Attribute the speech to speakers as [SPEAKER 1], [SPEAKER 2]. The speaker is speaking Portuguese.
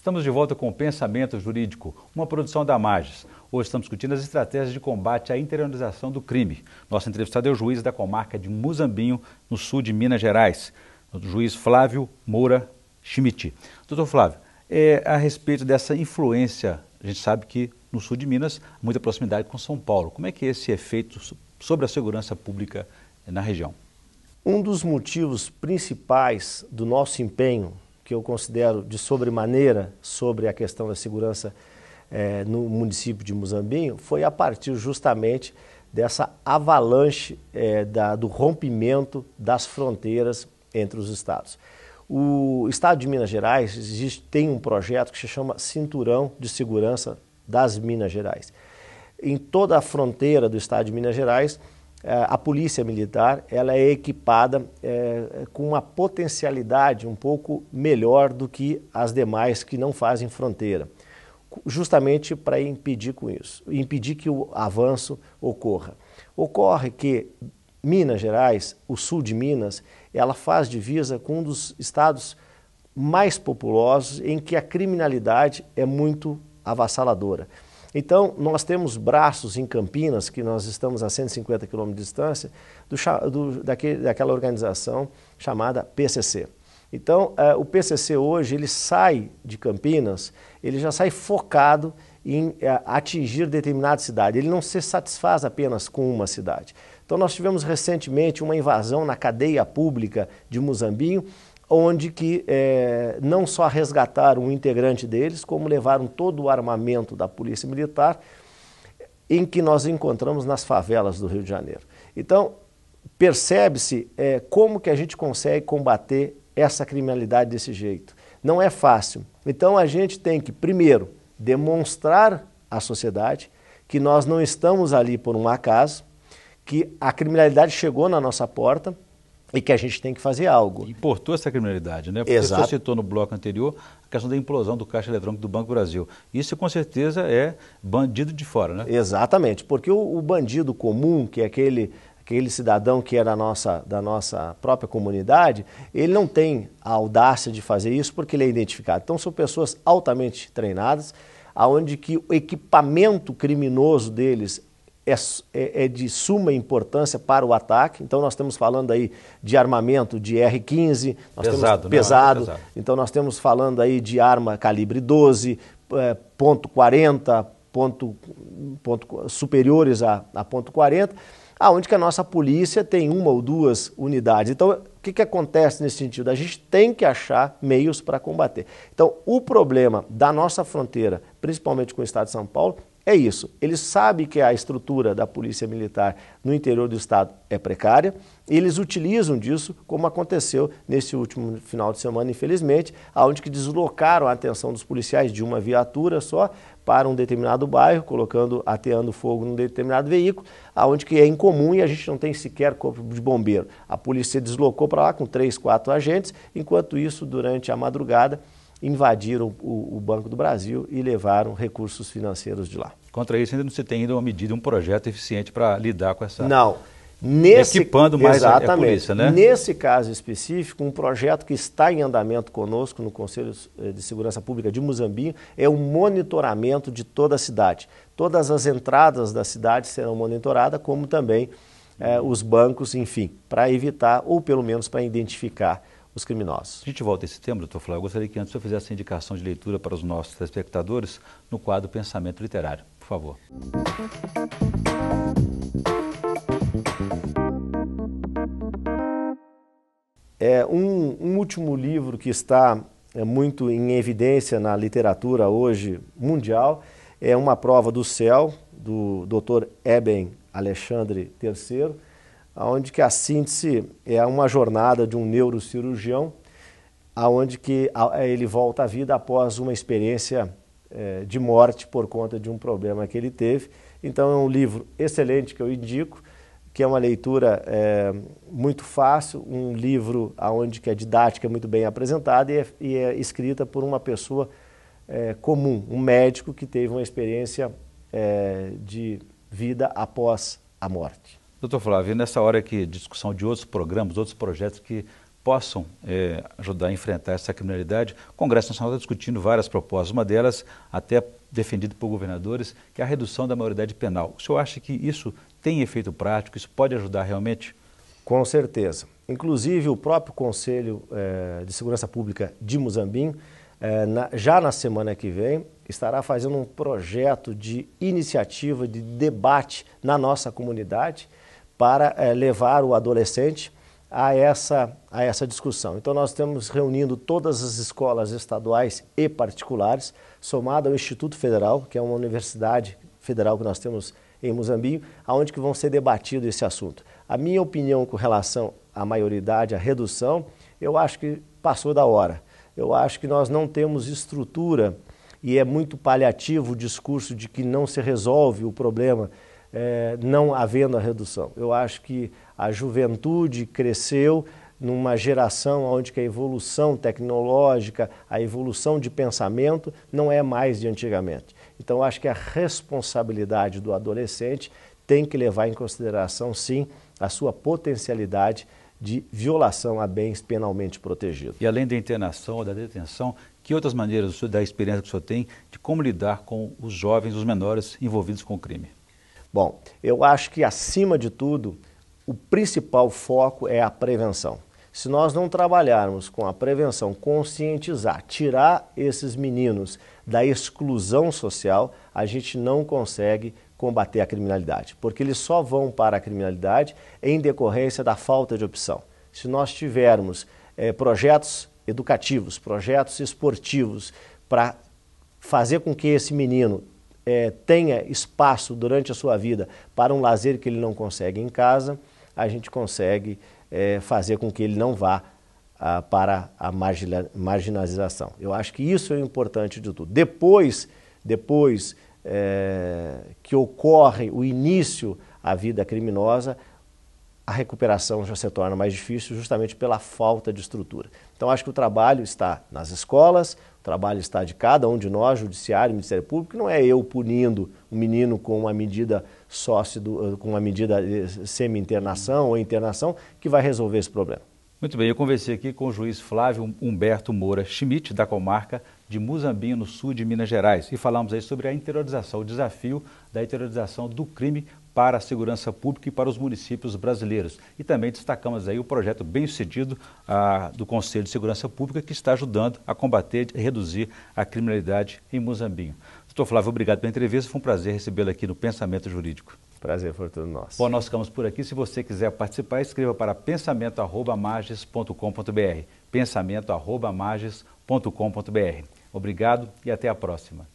[SPEAKER 1] Estamos de volta com o Pensamento Jurídico, uma produção da Magis. Hoje estamos discutindo as estratégias de combate à interiorização do crime. Nosso entrevistado é o juiz da comarca de Muzambinho, no sul de Minas Gerais, o juiz Flávio Moura Schmidt. Doutor Flávio, a respeito dessa influência, a gente sabe que no sul de Minas, muita proximidade com São Paulo. Como é que é esse efeito sobre a segurança pública na região?
[SPEAKER 2] Um dos motivos principais do nosso empenho, que eu considero de sobremaneira sobre a questão da segurança no município de Muzambinho, foi a partir justamente dessa avalanche do rompimento das fronteiras entre os estados. O estado de Minas Gerais tem um projeto que se chama Cinturão de Segurança das Minas Gerais. Em toda a fronteira do estado de Minas Gerais, a polícia militar ela é equipada com uma potencialidade um pouco melhor do que as demais que não fazem fronteira, justamente para impedir que o avanço ocorra. Ocorre que Minas Gerais, o sul de Minas, ela faz divisa com um dos estados mais populosos em que a criminalidade é muito avassaladora. Então, nós temos braços em Campinas, que nós estamos a 150 km de distância, daquela organização chamada PCC. Então, o PCC hoje, ele sai de Campinas, ele já sai focado em atingir determinada cidade. Ele não se satisfaz apenas com uma cidade. Então, nós tivemos recentemente uma invasão na cadeia pública de Muzambinho, onde que não só resgataram um integrante deles, como levaram todo o armamento da Polícia Militar, em que nós encontramos nas favelas do Rio de Janeiro. Então, percebe-se como que a gente consegue combater essa criminalidade desse jeito. Não é fácil. Então, a gente tem que, primeiro, demonstrar à sociedade que nós não estamos ali por um acaso, que a criminalidade chegou na nossa porta, e que a gente tem que fazer algo.
[SPEAKER 1] Importou essa criminalidade, né? Porque
[SPEAKER 2] Exato.
[SPEAKER 1] Você citou no bloco anterior a questão da implosão do caixa eletrônico do Banco do Brasil. Isso, com certeza, é bandido de fora, né?
[SPEAKER 2] Exatamente, porque o bandido comum, que é aquele cidadão que é da nossa própria comunidade, ele não tem a audácia de fazer isso porque ele é identificado. Então, são pessoas altamente treinadas, onde que o equipamento criminoso deles é de suma importância para o ataque. Então nós estamos falando aí de armamento de R15, pesado. Então nós estamos falando aí de arma calibre 12, .40, superiores a .40, aonde que a nossa polícia tem uma ou duas unidades. Então o que acontece nesse sentido? A gente tem que achar meios para combater. Então o problema da nossa fronteira, principalmente com o estado de São Paulo, é isso, eles sabem que a estrutura da Polícia Militar no interior do estado é precária, eles utilizam disso, como aconteceu nesse último final de semana, infelizmente, onde que deslocaram a atenção dos policiais de uma viatura só para um determinado bairro, ateando fogo num determinado veículo, onde que é incomum e a gente não tem sequer corpo de bombeiro. A polícia deslocou para lá com 3, 4 agentes, enquanto isso, durante a madrugada, invadiram o Banco do Brasil e levaram recursos financeiros de lá.
[SPEAKER 1] Contra isso, ainda não se tem uma medida, um projeto eficiente para lidar com essa...
[SPEAKER 2] Não.
[SPEAKER 1] Equipando mais a polícia, né?
[SPEAKER 2] Nesse caso específico, um projeto que está em andamento conosco no Conselho de Segurança Pública de Muzambinho é o monitoramento de toda a cidade. Todas as entradas da cidade serão monitoradas, como também os bancos, enfim, para evitar ou pelo menos para identificar os criminosos.
[SPEAKER 1] A gente volta esse tema, doutor Flávio. Eu gostaria que antes eu fizesse a indicação de leitura para os nossos telespectadores no quadro Pensamento Literário. Por favor.
[SPEAKER 2] Um último livro que está muito em evidência na literatura hoje mundial é Uma Prova do Céu, do Dr. Eben Alexandre III, onde que a síntese é uma jornada de um neurocirurgião, onde que ele volta à vida após uma experiência de morte por conta de um problema que ele teve. Então é um livro excelente que eu indico, que é uma leitura muito fácil, um livro onde que a didática é muito bem apresentada e é escrita por uma pessoa comum, um médico que teve uma experiência de vida após a morte.
[SPEAKER 1] Doutor Flávio, nessa hora aqui, discussão de outros programas, outros projetos que possam ajudar a enfrentar essa criminalidade. O Congresso Nacional está discutindo várias propostas, uma delas até defendida por governadores, que é a redução da maioridade penal. O senhor acha que isso tem efeito prático, isso pode ajudar realmente?
[SPEAKER 2] Com certeza. Inclusive o próprio Conselho de Segurança Pública de Muzambinho, já na semana que vem, estará fazendo um projeto de iniciativa, de debate na nossa comunidade para levar o adolescente a essa discussão. Então nós estamos reunindo todas as escolas estaduais e particulares, somado ao Instituto Federal, que é uma universidade federal que nós temos em Muzambinho, onde que vão ser debatido esse assunto. A minha opinião com relação à maioridade, à redução, eu acho que passou da hora. Eu acho que nós não temos estrutura e é muito paliativo o discurso de que não se resolve o problema não havendo a redução. Eu acho que a juventude cresceu numa geração onde que a evolução tecnológica, a evolução de pensamento não é mais de antigamente. Então eu acho que a responsabilidade do adolescente tem que levar em consideração, sim, a sua potencialidade de violação a bens penalmente protegidos.
[SPEAKER 1] E além da internação ou da detenção, que outras maneiras da experiência que o senhor tem de como lidar com os jovens, os menores envolvidos com o crime?
[SPEAKER 2] Bom, eu acho que acima de tudo, o principal foco é a prevenção. Se nós não trabalharmos com a prevenção, conscientizar, tirar esses meninos da exclusão social, a gente não consegue combater a criminalidade, porque eles só vão para a criminalidade em decorrência da falta de opção. Se nós tivermos projetos educativos, projetos esportivos para fazer com que esse menino tenha espaço durante a sua vida para um lazer que ele não consegue em casa, a gente consegue fazer com que ele não vá para a marginalização. Eu acho que isso é o importante de tudo. Depois que ocorre o início à vida criminosa, a recuperação já se torna mais difícil justamente pela falta de estrutura. Então acho que o trabalho está nas escolas, o trabalho está de cada um de nós, Judiciário, Ministério Público, não é eu punindo o menino com uma medida com uma medida semi-internação ou internação que vai resolver esse problema.
[SPEAKER 1] Muito bem, eu conversei aqui com o juiz Flávio Humberto Moura Schmidt, da comarca de Muzambinho, no sul de Minas Gerais, e falamos aí sobre a interiorização, o desafio da interiorização do crime para a segurança pública e para os municípios brasileiros. E também destacamos aí o projeto bem-sucedido do Conselho de Segurança Pública, que está ajudando a combater e reduzir a criminalidade em Muzambinho. Doutor Flávio, obrigado pela entrevista, foi um prazer recebê-lo aqui no Pensamento Jurídico.
[SPEAKER 2] Prazer foi todo nosso.
[SPEAKER 1] Bom, nós ficamos por aqui. Se você quiser participar, escreva para pensamento@mages.com.br, pensamento@mages.com.br. Obrigado e até a próxima.